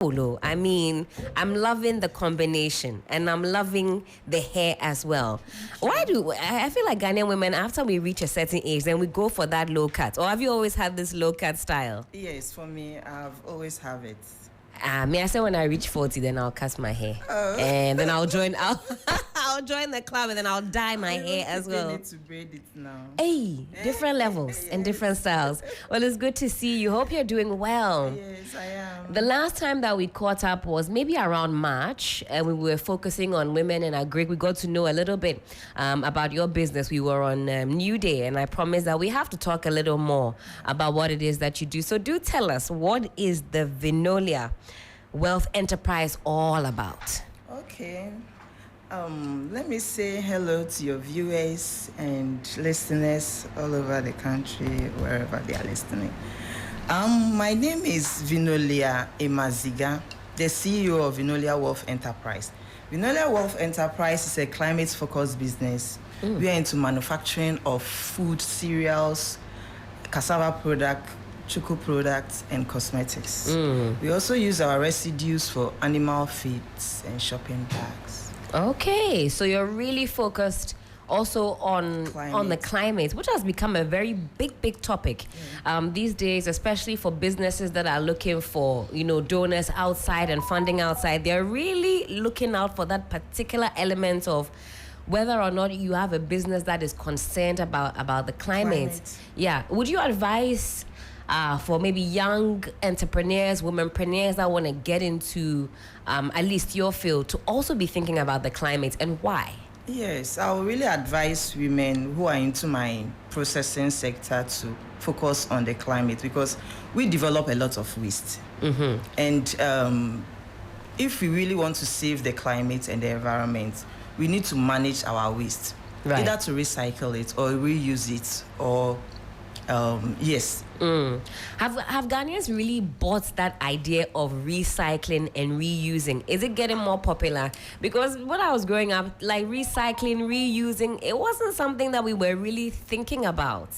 I mean, I'm loving the combination and I'm loving the hair as well. Why do I feel like Ghanaian women, after we reach a certain age, then we go for that low cut? Or have you always had this low cut style? Yes, for me, I've always have it. Me, I say when I reach 40, then I'll cut my hair. Oh. And then I'll join I'll join the club and then I'll dye my hair as well. I need to braid it now. Hey, different levels and different styles. Well, it's good to see you. Hope you're doing well. Yes, I am. The last time that we caught up was maybe around March, and we were focusing on women in agri. We got to know a little bit about your business. We were on New Day, and I promised that we have to talk a little more about what it is that you do. So do tell us, what is the Vinolia Wealth Enterprise all about? Okay. Let me say hello to your viewers and listeners all over the country, wherever they are listening. My name is Vinolia Zigah, the CEO of Vinolia Wealth Enterprise. Vinolia Wealth Enterprise is a climate-focused business. We are into manufacturing of food, cereals, cassava product, choco products, and cosmetics. We also use our residues for animal feeds and shopping bags. Okay, so you're really focused also on the climate, which has become a very big topic these days, especially for businesses that are looking for, donors outside and funding outside. They're really looking out for that particular element of whether or not you have a business that is concerned about the climate. Yeah. Would you advise for maybe young entrepreneurs, womenpreneurs that want to get into at least your field to also be thinking about the climate, and why? Yes, I would really advise women who are into my processing sector to focus on the climate, because we develop a lot of waste. And if we really want to save the climate and the environment, we need to manage our waste, either to recycle it or reuse it, or yes. Have Ghanaians really bought that idea of recycling and reusing? Is it getting more popular? Because when I was growing up, like recycling, reusing, it wasn't something that we were really thinking about.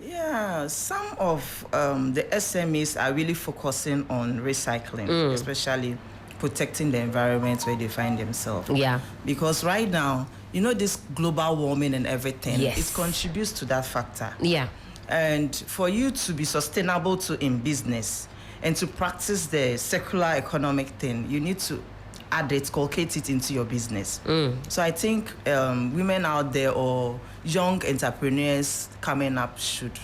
Yeah, some of the SMEs are really focusing on recycling, especially protecting the environment where they find themselves. Yeah. Because right now, this global warming and everything, yes, it contributes to that factor. Yeah. And for you to be sustainable in business and to practice the circular economic thing, you need to inculcate it into your business. So I think women out there or young entrepreneurs coming up should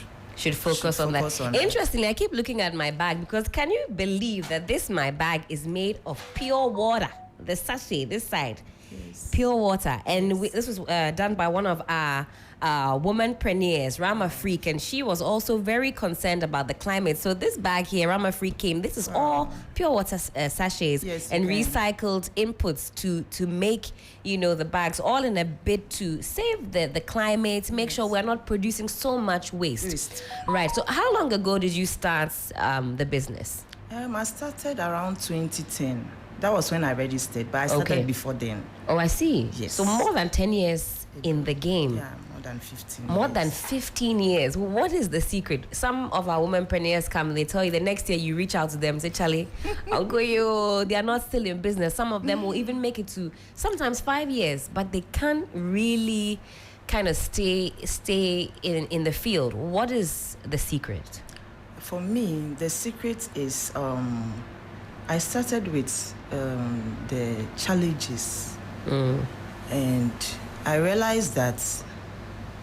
focus on that. Interestingly, I keep looking at my bag, because can you believe that my bag is made of pure water? The sachet, this side. Yes. Pure water. And this was done by one of our womanpreneurs, Rama Freak, and she was also very concerned about the climate. So this bag here, Rama Freak came. This is all pure water sachets, yes, and recycled inputs to make the bags, all in a bid to save the climate, make sure we're not producing so much waste. Right. So how long ago did you start the business? I started around 2010. That was when I registered, but I started before then. Oh, I see. Yes. So more than 10 years in the game. Yeah, more than 15 More than 15 years. What is the secret? Some of our womenpreneurs come and they tell you the next year you reach out to them, say, Charlie, I'll go you. They are not still in business. Some of them will even make it to sometimes 5 years, but they can't really kind of stay in the field. What is the secret? For me, the secret is I started with the challenges, and I realized that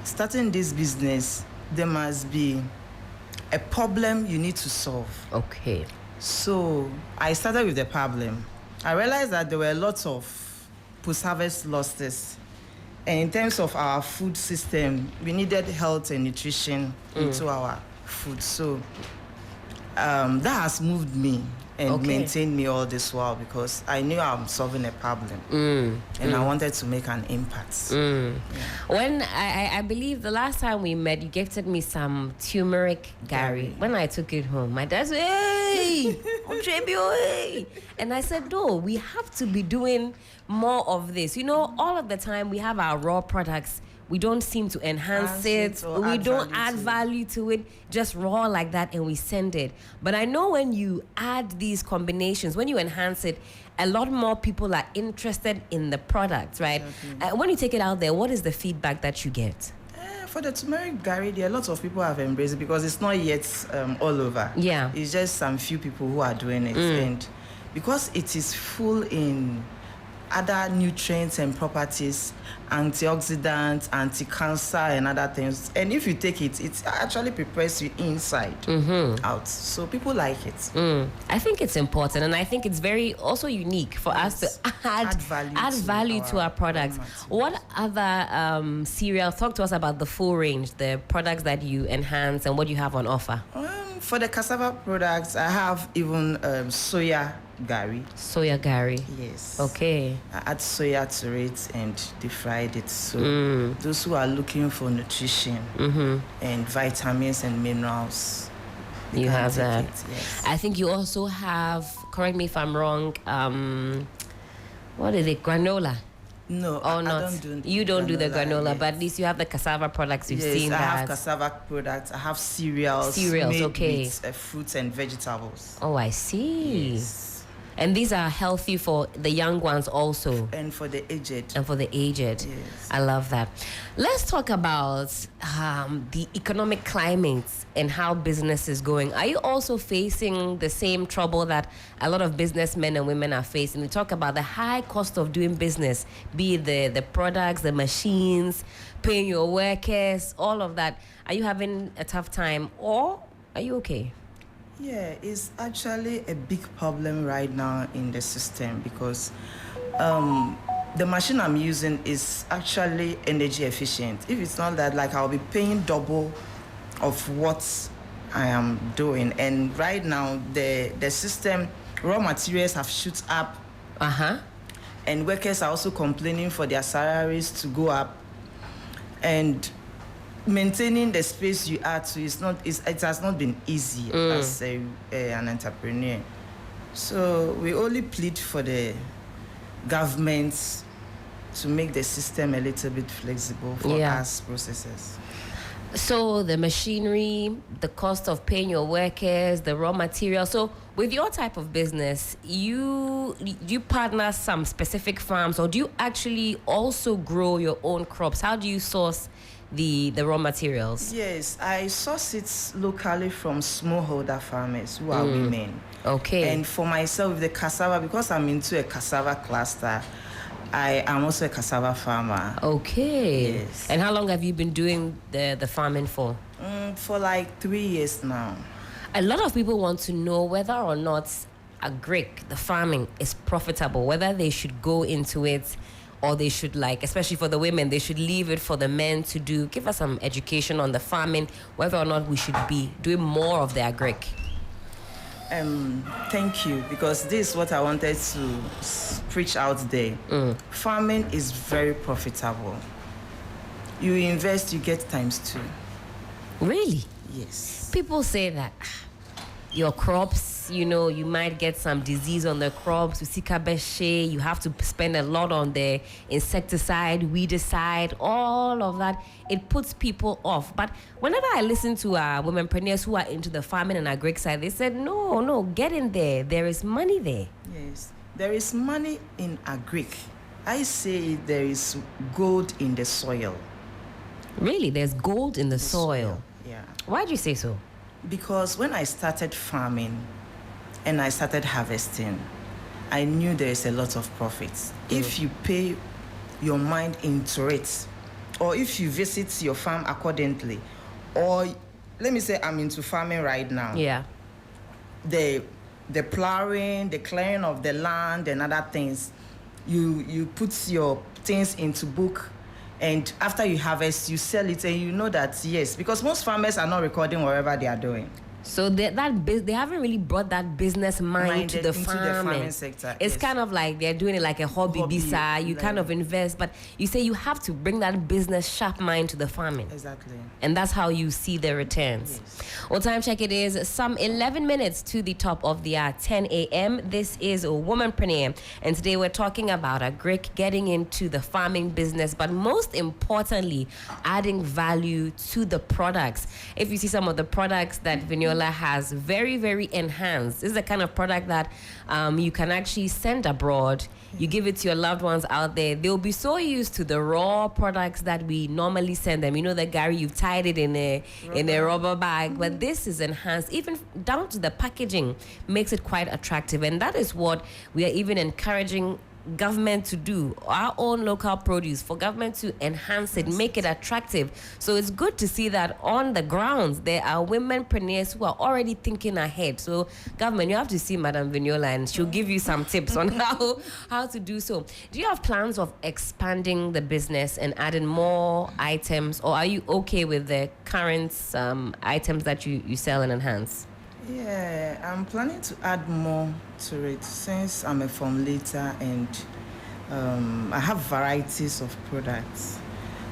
starting this business, there must be a problem you need to solve. Okay. So I started with the problem. I realized that there were lots of post-harvest losses, and in terms of our food system, we needed health and nutrition into our food. So that has moved me and maintained me all this while, because I knew I'm solving a problem and I wanted to make an impact. Yeah. When I believe the last time we met, you gifted me some turmeric gari. When I took it home, my dad said, hey, hey. And I said, no, we have to be doing more of this. All of the time we have our raw products. we don't seem to enhance it. We don't add value to it, just raw like that, and we send it. But I know when you add these combinations, when you enhance it, a lot more people are interested in the product, right? When you take it out there, what is the feedback that you get? For the turmeric Gary, there are lots of people have embraced it because it's not yet all over. Yeah. It's just some few people who are doing it. And because it is full in other nutrients and properties, antioxidants, anti-cancer, and other things. And if you take it, it actually prepares you inside out. So people like it. I think it's important, and I think it's very also unique for us to add value to our products. What other cereals? Talk to us about the full range, the products that you enhance, and what you have on offer. For the cassava products, I have even soya Gary. Soya Gary. Yes. Okay. I add soya to it and defried it. So those who are looking for nutrition and vitamins and minerals, you have that. Yes. I think you also have, correct me if I'm wrong, what is it, granola? No, or not. I don't do you don't do the granola, yes. but at least you have the cassava products. You've yes, seen I that. have cassava products. I have cereals made okay. with fruits and vegetables. Oh, I see. Yes. And these are healthy for the young ones also. And for the aged. Yes. I love that. Let's talk about the economic climate and how business is going. Are you also facing the same trouble that a lot of businessmen and women are facing? We talk about the high cost of doing business, be it the products, the machines, paying your workers, all of that. Are you having a tough time, or are you okay? Yeah, it's actually a big problem right now in the system because the machine I'm using is actually energy efficient. If it's not that, like, I'll be paying double of what I am doing. And right now, the system, raw materials have shot up. And workers are also complaining for their salaries to go up. And maintaining the space you add to it has not been easy as an entrepreneur. So we only plead for the government to make the system a little bit flexible for us processors. So the machinery, the cost of paying your workers, the raw material. So with your type of business, you partner some specific farms, or do you actually also grow your own crops? How do you source the raw materials? Yes, I source it locally from smallholder farmers who are women. Okay. And for myself, with the cassava, because I'm into a cassava cluster, I am also a cassava farmer. Okay. Yes. And how long have you been doing the farming for? For like 3 years now. A lot of people want to know whether or not the farming is profitable, whether they should go into it, or they should, like, especially for the women, they should leave it for the men to do. Give us some education on the farming, whether or not we should be doing more of the agric. Thank you, because this is what I wanted to preach out there. Farming is very profitable. You invest, you get ×2. Really? Yes. People say that your crops, you might get some disease on the crops, you have to spend a lot on the insecticide, weedicide, all of that. It puts people off. But whenever I listen to womenpreneurs who are into the farming and agric side, they said, no, get in there. There is money there. Yes, there is money in agric. I say there is gold in the soil. Really? There's gold in the soil? Yeah. Why do you say so? Because when I started farming and I started harvesting, I knew there is a lot of profits. If you pay your mind into it, or if you visit your farm accordingly, or let me say I'm into farming right now. Yeah. The plowing, the clearing of the land and other things, you put your things into book, and after you harvest, you sell it, and you know that, yes, because most farmers are not recording whatever they are doing. So they haven't really brought that business mind to the into farming. the farming sector. It's yes. kind of like they're doing it like a hobby bisa. You kind of invest, but you say you have to bring that business sharp mind to the farming. Exactly. And that's how you see the returns. Yes. Well, time check, it is some 11 minutes to the top of the hour, 10 a.m. This is Womanpreneur, and today we're talking about a Greek getting into the farming business, but most importantly, adding value to the products. If you see some of the products that Vinolia has, very, very enhanced. This is the kind of product that you can actually send abroad. You give it to your loved ones out there. They'll be so used to the raw products that we normally send them. You know, the Gary, you've tied it in a rubber bag, but this is enhanced. Even down to the packaging makes it quite attractive, and that is what we are even encouraging government to do, our own local produce, for government to enhance it, make it attractive. So it's good to see that on the grounds there are womenpreneurs who are already thinking ahead. So government, you have to see Madam Vinolia, and she'll give you some tips on how to do so. Do you have plans of expanding the business and adding more items, or are you okay with the current items that you sell and enhance? Yeah, I'm planning to add more to it since I'm a formulator and I have varieties of products.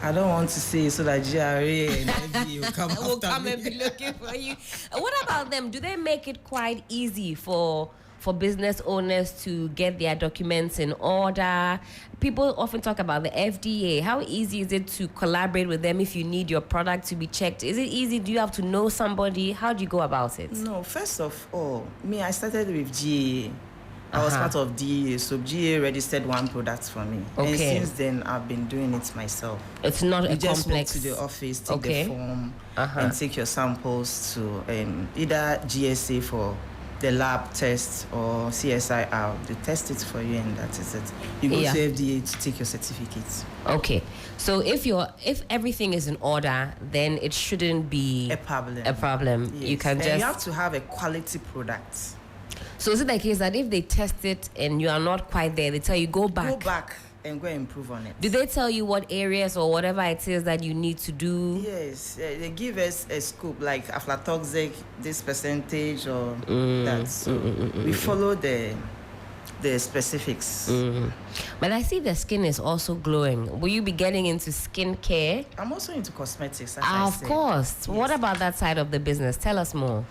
I don't want to say so that GRA and FD will come will after come me. and be looking for you. What about them? Do they make it quite easy for business owners to get their documents in order? People often talk about the FDA. How easy is it to collaborate with them if you need your product to be checked? Is it easy? Do you have to know somebody? How do you go about it? No, first of all, I started with GA. I was part of DEA, so GA registered one product for me. Okay. And since then, I've been doing it myself. It's not a just complex. walk to the office, take the form, and take your samples to either GSA for the lab test or CSIR. They test it for you, and that is it. You go to FDA to take your certificate. Okay, so if everything is in order, then it shouldn't be a problem. Yes. You can you have to have a quality product. So is it the case that if they test it and you are not quite there, they tell you go back and go improve on it? Do they tell you what areas or whatever it is that you need to do? Yes, they give us a scope, like aflatoxic, this percentage or that. So we follow the specifics. But I see the skin is also glowing. Will you be getting into skincare? I'm also into cosmetics. Of course. Yes. What about that side of the business? Tell us more.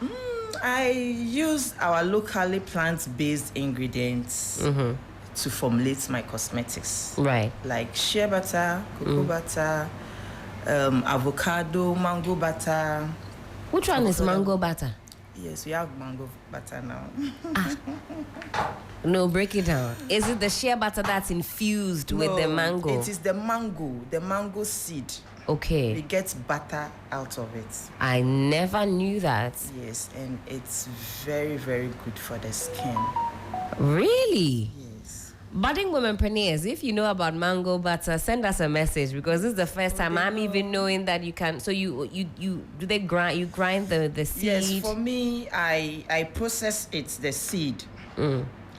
I use our locally plant-based ingredients to formulate my cosmetics. Right. Like shea butter, cocoa butter, avocado, mango butter. Which one is mango butter? Yes, we have mango butter now. No, break it down. Is it the shea butter that's infused with the mango? It is the mango seed. Okay. We get butter out of it. I never knew that. Yes, and it's very, very good for the skin. Really? Yes. Budding womenpreneurs, if you know about mango butter, send us a message, because this is the first time I'm even knowing that you can. So you grind the seed? Yes, for me, I process the seed.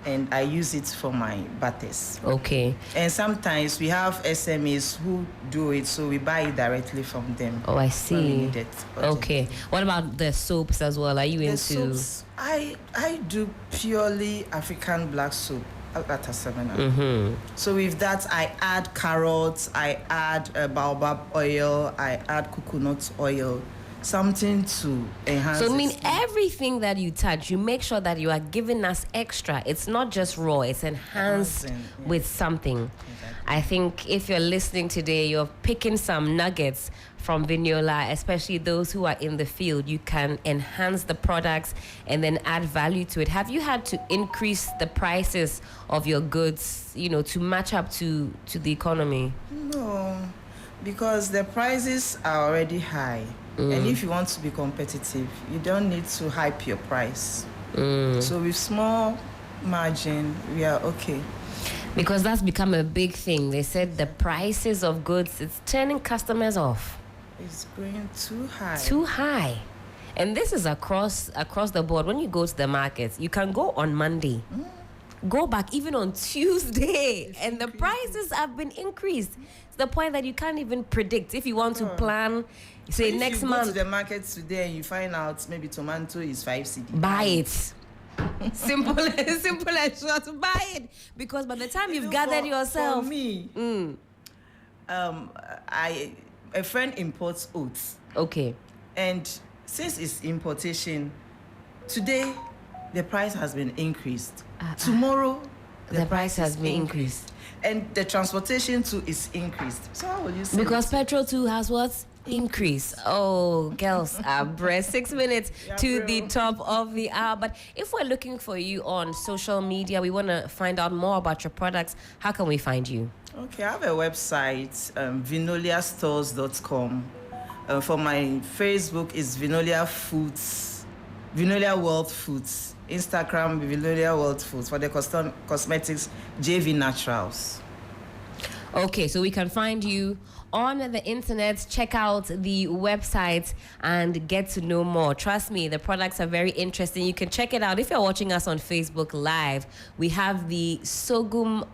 And I use it for my butters. Okay. And sometimes we have SMEs who do it, so we buy it directly from them. Oh, I see. When we need it. Okay. What about the soaps as well? Are you into? Soaps, I do purely African black soap. So with that, I add carrots, I add baobab oil, I add coconut oil. Something to enhance. So, everything that you touch, you make sure that you are giving us extra. It's not just raw, it's enhanced with something. Exactly. I think if you're listening today, you're picking some nuggets from Vinolia, especially those who are in the field. You can enhance the products and then add value to it. Have you had to increase the prices of your goods, to match up to the economy? No, because the prices are already high. And if you want to be competitive, you don't need to hype your price. So with small margin, we are okay. Because that's become a big thing. They said the prices of goods, it's turning customers off. It's going too high. Too high. And this is across the board. When you go to the markets, you can go on Monday go back even on Tuesday, It's and the increasing. prices have been increased to the point that you can't even predict if you want to plan. Say If next you go month, to the market today and you find out maybe tomato is 5 cedi. buy it. Simple, simple and short. Buy it, because by the time you've You know, gathered yourself, For me, a friend imports oats, okay. and since it's importation, today the price has been increased. Tomorrow The price has is been increased. and the transportation too is increased. So how will you say? Because it? petrol too has what? Increase. Oh, girls, breast 6 minutes to the bro. top of the hour. But if we're looking for you on social media, we want to find out more about your products. How can we find you? Okay, I have a website, vinoliastores.com. For my Facebook is Vinolia Foods, Vinolia World Foods. Instagram, Vinolia World Foods. For the cosmetics, JV Naturals. Okay, so we can find you on the internet. Check out the website and get to know more. Trust me, the products are very interesting. You can check it out if you're watching us on Facebook Live. We have the sorghum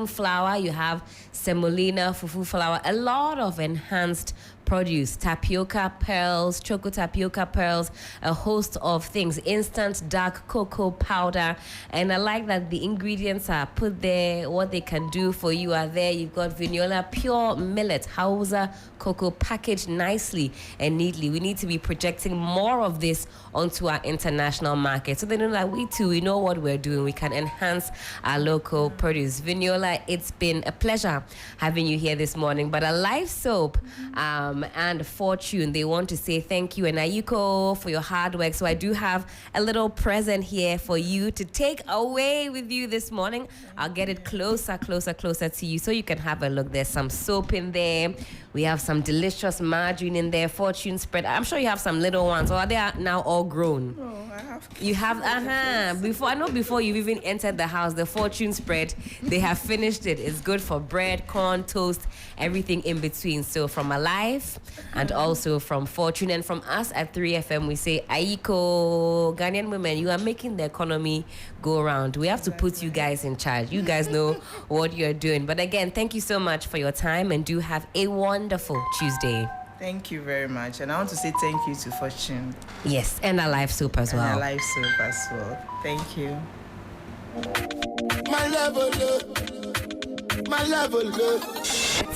flour, you have semolina, fufu flour, a lot of enhanced produce, tapioca pearls, choco tapioca pearls, a host of things, instant dark cocoa powder. And I like that the ingredients are put there. What they can do for you are there. You've got Vinolia pure millet Hausa cocoa packaged nicely and neatly. We need to be projecting more of this onto our international market, so they know that we too, we know what we're doing. We can enhance our local produce. Vinolia, it's been a pleasure having you here this morning. But a Life Soap and Fortune, they want to say thank you, and Ayuko, for your hard work. So I do have a little present here for you to take away with you this morning. I'll get it closer to you so you can have a look. There's some soap in there. We have some delicious margarine in there, Fortune spread. I'm sure you have some little ones, or are they now all grown? Oh, I have. You have, before you've even entered the house, the Fortune spread, they have finished it. It's good for bread, corn, toast, everything in between. So from Alive and also from Fortune and from us at 3FM, we say, Aiko, Ghanaian women, you are making the economy go around. We have to put you guys in charge. You guys know what you're doing. But again, thank you so much for your time, and do have a wonderful Tuesday. Thank you very much. And I want to say thank you to Fortune Yes, and a Life Soup as and well. our Life Soap as well. Thank you. My level up, my level up.